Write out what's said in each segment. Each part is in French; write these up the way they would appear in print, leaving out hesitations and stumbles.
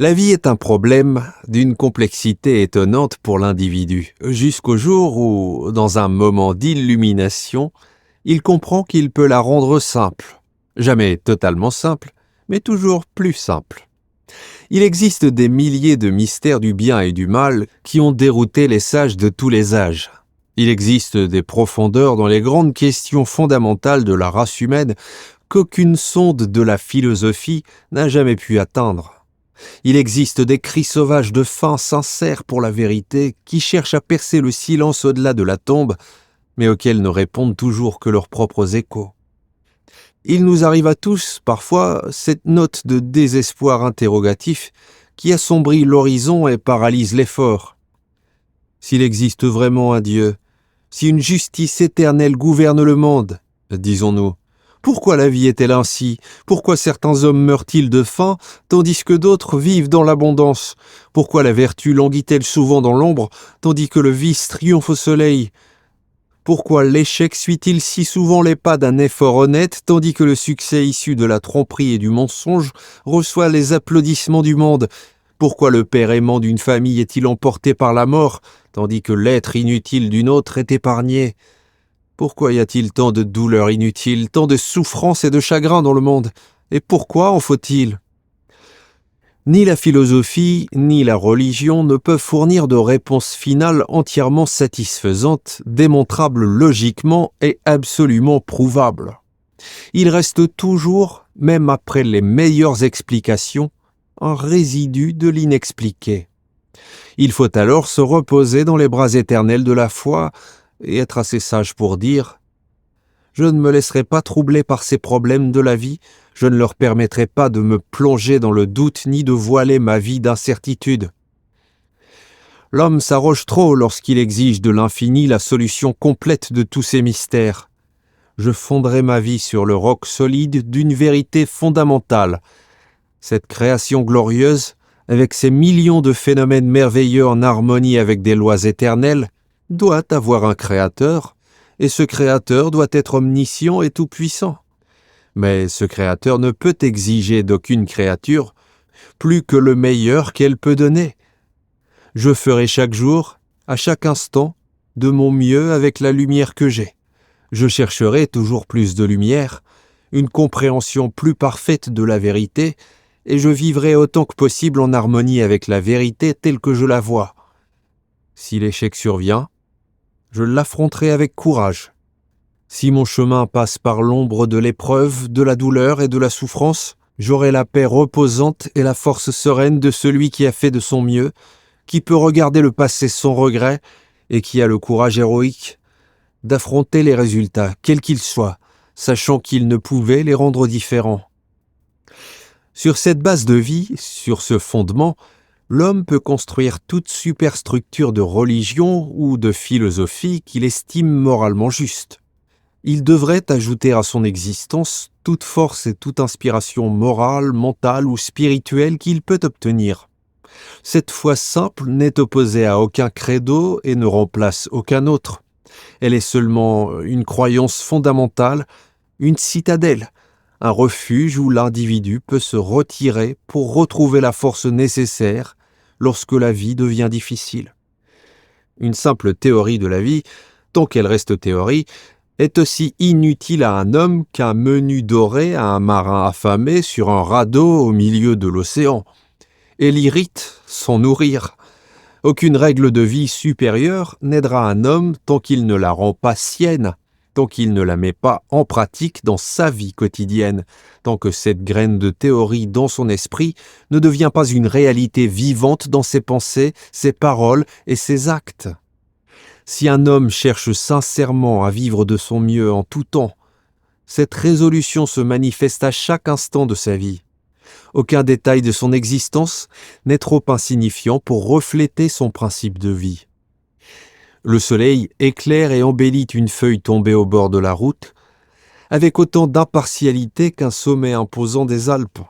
La vie est un problème d'une complexité étonnante pour l'individu, jusqu'au jour où, dans un moment d'illumination, il comprend qu'il peut la rendre simple. Jamais totalement simple, mais toujours plus simple. Il existe des milliers de mystères du bien et du mal qui ont dérouté les sages de tous les âges. Il existe des profondeurs dans les grandes questions fondamentales de la race humaine qu'aucune sonde de la philosophie n'a jamais pu atteindre. Il existe des cris sauvages de faim sincères pour la vérité qui cherchent à percer le silence au-delà de la tombe, mais auxquels ne répondent toujours que leurs propres échos. Il nous arrive à tous, parfois, cette note de désespoir interrogatif qui assombrit l'horizon et paralyse l'effort. S'il existe vraiment un Dieu, si une justice éternelle gouverne le monde, disons-nous, pourquoi la vie est-elle ainsi? Pourquoi certains hommes meurent-ils de faim, tandis que d'autres vivent dans l'abondance? Pourquoi la vertu languit-elle souvent dans l'ombre, tandis que le vice triomphe au soleil? Pourquoi l'échec suit-il si souvent les pas d'un effort honnête, tandis que le succès issu de la tromperie et du mensonge reçoit les applaudissements du monde? Pourquoi le père aimant d'une famille est-il emporté par la mort, tandis que l'être inutile d'une autre est épargné? Pourquoi y a-t-il tant de douleurs inutiles, tant de souffrances et de chagrins dans le monde? Et pourquoi en faut-il? Ni la philosophie, ni la religion ne peuvent fournir de réponse finale entièrement satisfaisante, démontrable logiquement et absolument prouvable. Il reste toujours, même après les meilleures explications, un résidu de l'inexpliqué. Il faut alors se reposer dans les bras éternels de la foi et être assez sage pour dire « Je ne me laisserai pas troubler par ces problèmes de la vie, je ne leur permettrai pas de me plonger dans le doute ni de voiler ma vie d'incertitude. » L'homme s'arroge trop lorsqu'il exige de l'infini la solution complète de tous ces mystères. Je fonderai ma vie sur le roc solide d'une vérité fondamentale. Cette création glorieuse, avec ses millions de phénomènes merveilleux en harmonie avec des lois éternelles, doit avoir un créateur, et ce créateur doit être omniscient et tout-puissant. Mais ce créateur ne peut exiger d'aucune créature plus que le meilleur qu'elle peut donner. Je ferai chaque jour, à chaque instant, de mon mieux avec la lumière que j'ai. Je chercherai toujours plus de lumière, une compréhension plus parfaite de la vérité, et je vivrai autant que possible en harmonie avec la vérité telle que je la vois. Si l'échec survient, je l'affronterai avec courage. Si mon chemin passe par l'ombre de l'épreuve, de la douleur et de la souffrance, j'aurai la paix reposante et la force sereine de celui qui a fait de son mieux, qui peut regarder le passé sans regret et qui a le courage héroïque d'affronter les résultats, quels qu'ils soient, sachant qu'il ne pouvait les rendre différents. Sur cette base de vie, sur ce fondement, l'homme peut construire toute superstructure de religion ou de philosophie qu'il estime moralement juste. Il devrait ajouter à son existence toute force et toute inspiration morale, mentale ou spirituelle qu'il peut obtenir. Cette foi simple n'est opposée à aucun credo et ne remplace aucun autre. Elle est seulement une croyance fondamentale, une citadelle, un refuge où l'individu peut se retirer pour retrouver la force nécessaire lorsque la vie devient difficile. Une simple théorie de la vie, tant qu'elle reste théorie, est aussi inutile à un homme qu'un menu doré à un marin affamé sur un radeau au milieu de l'océan. Elle irrite sans nourrir. Aucune règle de vie supérieure n'aidera un homme tant qu'il ne la rend pas sienne, tant qu'il ne la met pas en pratique dans sa vie quotidienne, tant que cette graine de théorie dans son esprit ne devient pas une réalité vivante dans ses pensées, ses paroles et ses actes. Si un homme cherche sincèrement à vivre de son mieux en tout temps, cette résolution se manifeste à chaque instant de sa vie. Aucun détail de son existence n'est trop insignifiant pour refléter son principe de vie. Le soleil éclaire et embellit une feuille tombée au bord de la route, avec autant d'impartialité qu'un sommet imposant des Alpes.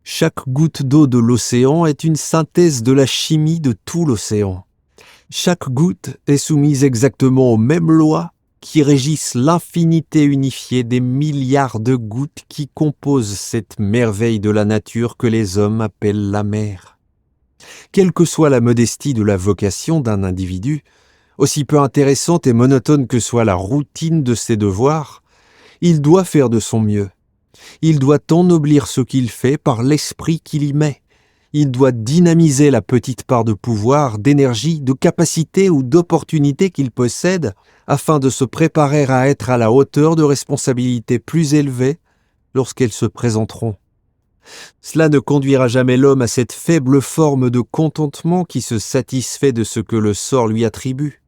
Chaque goutte d'eau de l'océan est une synthèse de la chimie de tout l'océan. Chaque goutte est soumise exactement aux mêmes lois qui régissent l'infinité unifiée des milliards de gouttes qui composent cette merveille de la nature que les hommes appellent la mer. Quelle que soit la modestie de la vocation d'un individu, aussi peu intéressante et monotone que soit la routine de ses devoirs, il doit faire de son mieux. Il doit ennoblir ce qu'il fait par l'esprit qu'il y met. Il doit dynamiser la petite part de pouvoir, d'énergie, de capacité ou d'opportunité qu'il possède afin de se préparer à être à la hauteur de responsabilités plus élevées lorsqu'elles se présenteront. Cela ne conduira jamais l'homme à cette faible forme de contentement qui se satisfait de ce que le sort lui attribue.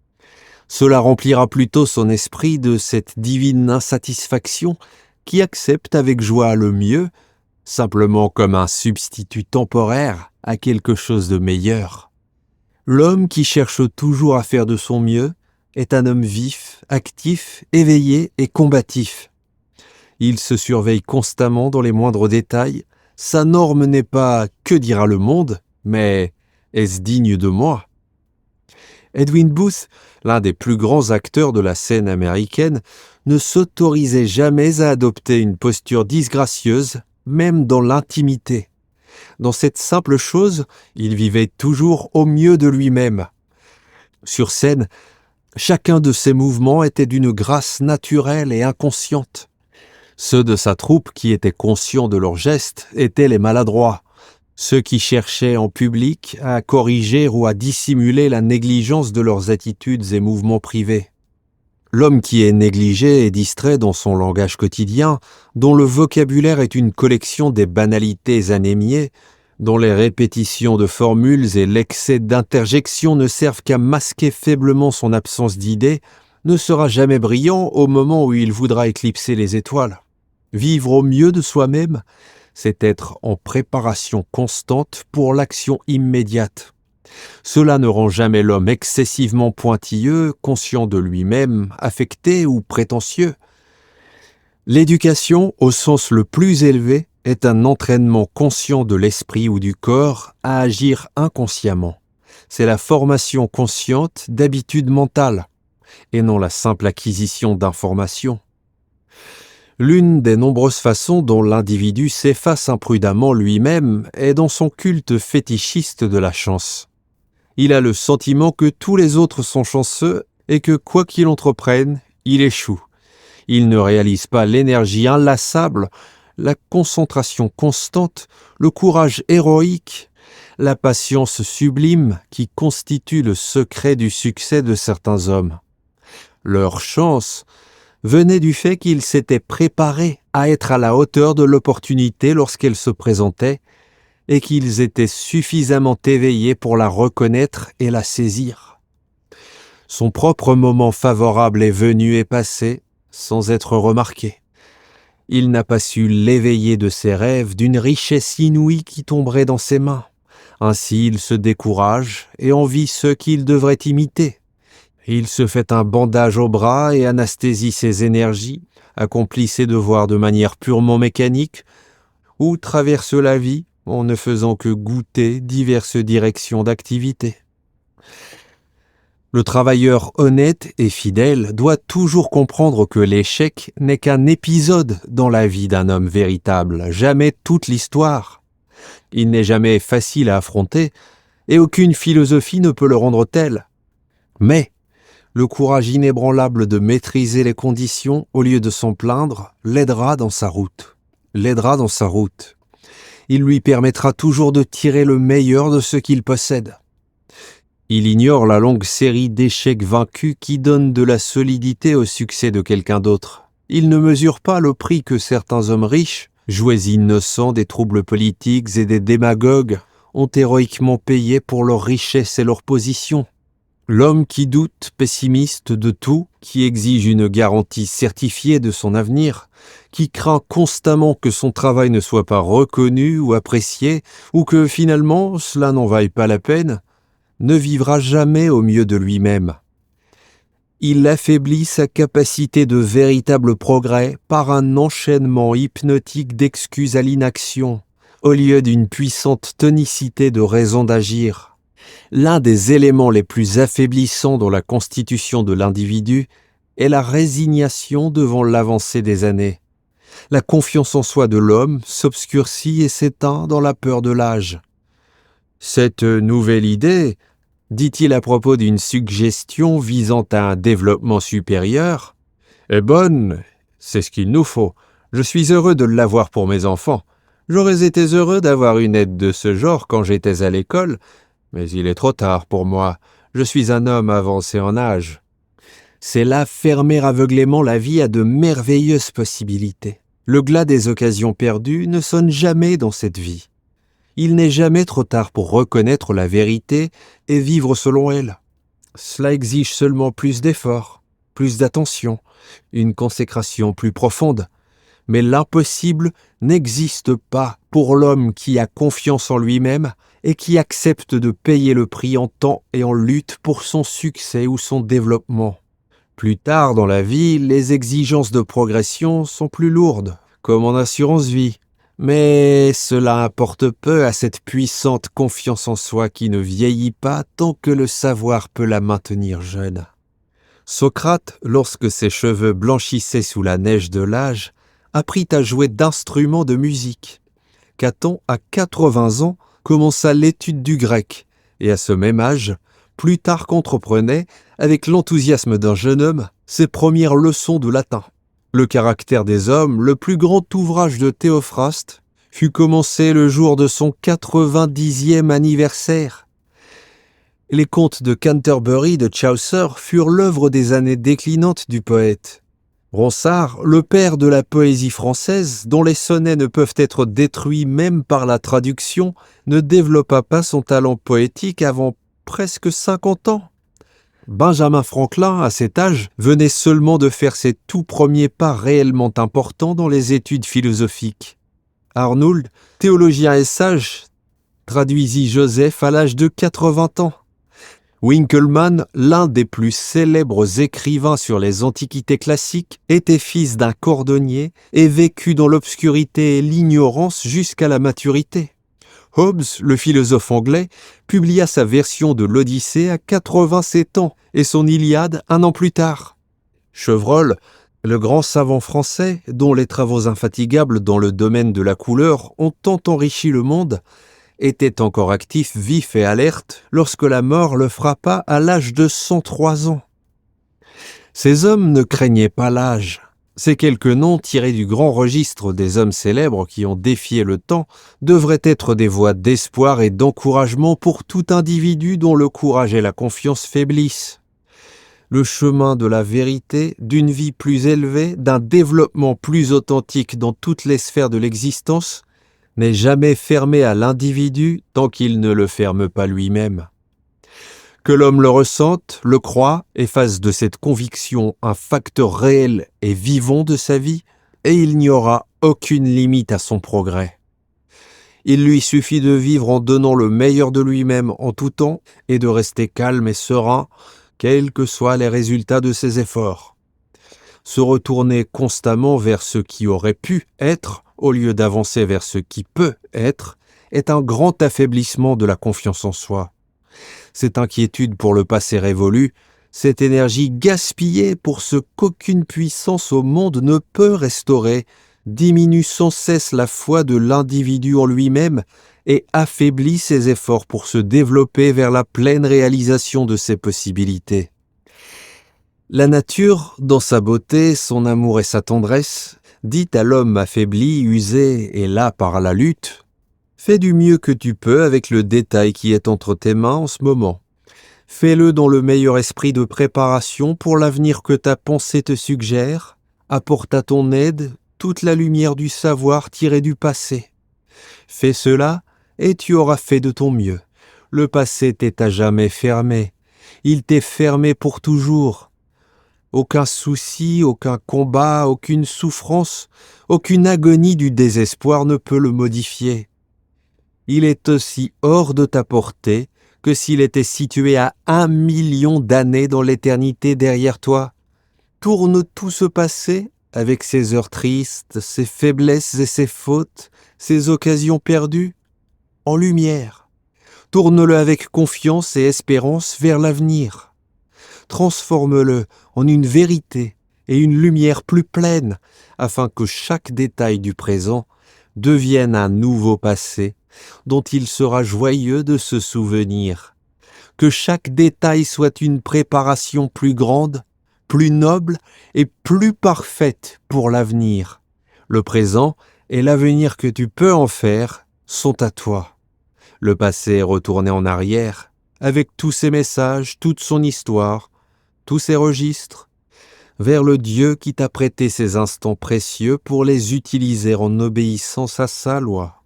Cela remplira plutôt son esprit de cette divine insatisfaction qui accepte avec joie le mieux, simplement comme un substitut temporaire à quelque chose de meilleur. L'homme qui cherche toujours à faire de son mieux est un homme vif, actif, éveillé et combatif. Il se surveille constamment dans les moindres détails. Sa norme n'est pas « que dira le monde ?» mais « est-ce digne de moi ?» Edwin Booth, l'un des plus grands acteurs de la scène américaine, ne s'autorisait jamais à adopter une posture disgracieuse, même dans l'intimité. Dans cette simple chose, il vivait toujours au mieux de lui-même. Sur scène, chacun de ses mouvements était d'une grâce naturelle et inconsciente. Ceux de sa troupe qui étaient conscients de leurs gestes étaient les maladroits, ceux qui cherchaient en public à corriger ou à dissimuler la négligence de leurs attitudes et mouvements privés. L'homme qui est négligé et distrait dans son langage quotidien, dont le vocabulaire est une collection des banalités anémiées, dont les répétitions de formules et l'excès d'interjections ne servent qu'à masquer faiblement son absence d'idées, ne sera jamais brillant au moment où il voudra éclipser les étoiles. Vivre au mieux de soi-même, c'est être en préparation constante pour l'action immédiate. Cela ne rend jamais l'homme excessivement pointilleux, conscient de lui-même, affecté ou prétentieux. L'éducation, au sens le plus élevé, est un entraînement conscient de l'esprit ou du corps à agir inconsciemment. C'est la formation consciente d'habitudes mentales, et non la simple acquisition d'informations. L'une des nombreuses façons dont l'individu s'efface imprudemment lui-même est dans son culte fétichiste de la chance. Il a le sentiment que tous les autres sont chanceux et que quoi qu'il entreprenne, il échoue. Il ne réalise pas l'énergie inlassable, la concentration constante, le courage héroïque, la patience sublime qui constitue le secret du succès de certains hommes. Leur chance venait du fait qu'ils s'étaient préparés à être à la hauteur de l'opportunité lorsqu'elle se présentait et qu'ils étaient suffisamment éveillés pour la reconnaître et la saisir. Son propre moment favorable est venu et passé sans être remarqué. Il n'a pas su l'éveiller de ses rêves d'une richesse inouïe qui tomberait dans ses mains. Ainsi il se décourage et envie ceux qu'il devrait imiter. Il se fait un bandage au bras et anesthésie ses énergies, accomplit ses devoirs de manière purement mécanique, ou traverse la vie en ne faisant que goûter diverses directions d'activité. Le travailleur honnête et fidèle doit toujours comprendre que l'échec n'est qu'un épisode dans la vie d'un homme véritable, jamais toute l'histoire. Il n'est jamais facile à affronter, et aucune philosophie ne peut le rendre tel. Mais le courage inébranlable de maîtriser les conditions au lieu de s'en plaindre l'aidera dans sa route. Il lui permettra toujours de tirer le meilleur de ce qu'il possède. Il ignore la longue série d'échecs vaincus qui donnent de la solidité au succès de quelqu'un d'autre. Il ne mesure pas le prix que certains hommes riches, jouets innocents des troubles politiques et des démagogues, ont héroïquement payé pour leur richesse et leur position. L'homme qui doute, pessimiste de tout, qui exige une garantie certifiée de son avenir, qui craint constamment que son travail ne soit pas reconnu ou apprécié, ou que finalement cela n'en vaille pas la peine, ne vivra jamais au mieux de lui-même. Il affaiblit sa capacité de véritable progrès par un enchaînement hypnotique d'excuses à l'inaction, au lieu d'une puissante tonicité de raison d'agir. L'un des éléments les plus affaiblissants dans la constitution de l'individu est la résignation devant l'avancée des années. La confiance en soi de l'homme s'obscurcit et s'éteint dans la peur de l'âge. Cette nouvelle idée, dit-il à propos d'une suggestion visant à un développement supérieur, est bonne, c'est ce qu'il nous faut. Je suis heureux de l'avoir pour mes enfants. J'aurais été heureux d'avoir une aide de ce genre quand j'étais à l'école, mais il est trop tard pour moi. Je suis un homme avancé en âge. C'est là fermer aveuglément la vie à de merveilleuses possibilités. Le glas des occasions perdues ne sonne jamais dans cette vie. Il n'est jamais trop tard pour reconnaître la vérité et vivre selon elle. Cela exige seulement plus d'efforts, plus d'attention, une consécration plus profonde. Mais l'impossible n'existe pas pour l'homme qui a confiance en lui-même et qui accepte de payer le prix en temps et en lutte pour son succès ou son développement. Plus tard dans la vie, les exigences de progression sont plus lourdes, comme en assurance vie. Mais cela importe peu à cette puissante confiance en soi qui ne vieillit pas tant que le savoir peut la maintenir jeune. Socrate, lorsque ses cheveux blanchissaient sous la neige de l'âge, apprit à jouer d'instruments de musique. Caton, à 80 ans, commença l'étude du grec, et à ce même âge, Plutarque entreprenait, avec l'enthousiasme d'un jeune homme, ses premières leçons de latin. Le caractère des hommes, le plus grand ouvrage de Théophraste, fut commencé le jour de son 90e anniversaire. Les contes de Canterbury de Chaucer furent l'œuvre des années déclinantes du poète. Ronsard, le père de la poésie française, dont les sonnets ne peuvent être détruits même par la traduction, ne développa pas son talent poétique avant presque 50 ans. Benjamin Franklin, à cet âge, venait seulement de faire ses tout premiers pas réellement importants dans les études philosophiques. Arnould, théologien et sage, traduisit Joseph à l'âge de 80 ans. Winckelmann, l'un des plus célèbres écrivains sur les antiquités classiques, était fils d'un cordonnier et vécut dans l'obscurité et l'ignorance jusqu'à la maturité. Hobbes, le philosophe anglais, publia sa version de l'Odyssée à 87 ans et son Iliade un an plus tard. Chevreul, le grand savant français, dont les travaux infatigables dans le domaine de la couleur ont tant enrichi le monde, était encore actif, vif et alerte lorsque la mort le frappa à l'âge de 103 ans. Ces hommes ne craignaient pas l'âge. Ces quelques noms tirés du grand registre des hommes célèbres qui ont défié le temps devraient être des voix d'espoir et d'encouragement pour tout individu dont le courage et la confiance faiblissent. Le chemin de la vérité, d'une vie plus élevée, d'un développement plus authentique dans toutes les sphères de l'existence, n'est jamais fermé à l'individu tant qu'il ne le ferme pas lui-même. Que l'homme le ressente, le croit et fasse de cette conviction un facteur réel et vivant de sa vie, et il n'y aura aucune limite à son progrès. Il lui suffit de vivre en donnant le meilleur de lui-même en tout temps et de rester calme et serein, quels que soient les résultats de ses efforts. Se retourner constamment vers ce qui aurait pu être, au lieu d'avancer vers ce qui peut être, est un grand affaiblissement de la confiance en soi. Cette inquiétude pour le passé révolu, cette énergie gaspillée pour ce qu'aucune puissance au monde ne peut restaurer, diminue sans cesse la foi de l'individu en lui-même et affaiblit ses efforts pour se développer vers la pleine réalisation de ses possibilités. La nature, dans sa beauté, son amour et sa tendresse, dit à l'homme affaibli, usé et las par la lutte: fais du mieux que tu peux avec le détail qui est entre tes mains en ce moment. Fais-le dans le meilleur esprit de préparation pour l'avenir que ta pensée te suggère. Apporte à ton aide toute la lumière du savoir tiré du passé. Fais cela et tu auras fait de ton mieux. Le passé t'est à jamais fermé. Il t'est fermé pour toujours. Aucun souci, aucun combat, aucune souffrance, aucune agonie du désespoir ne peut le modifier. Il est aussi hors de ta portée que s'il était situé à 1 million d'années dans l'éternité derrière toi. Tourne tout ce passé, avec ses heures tristes, ses faiblesses et ses fautes, ses occasions perdues, en lumière. Tourne-le avec confiance et espérance vers l'avenir. transforme-le en une vérité et une lumière plus pleine, afin que chaque détail du présent devienne un nouveau passé dont il sera joyeux de se souvenir. Que chaque détail soit une préparation plus grande, plus noble et plus parfaite pour l'avenir. Le présent et l'avenir que tu peux en faire sont à toi. Le passé est retourné en arrière, avec tous ses messages, toute son histoire, tous ses registres, vers le Dieu qui t'a prêté ces instants précieux pour les utiliser en obéissance à sa loi.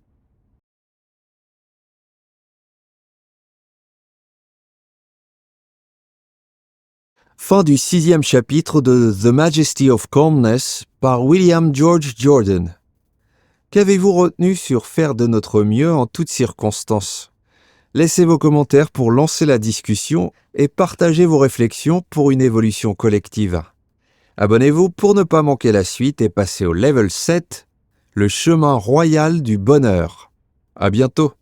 Fin du 6e chapitre de The Majesty of Calmness par William George Jordan. Qu'avez-vous retenu sur faire de notre mieux en toutes circonstances ? Laissez vos commentaires pour lancer la discussion et partagez vos réflexions pour une évolution collective. Abonnez-vous pour ne pas manquer la suite et passez au level 7, le chemin royal du bonheur. À bientôt.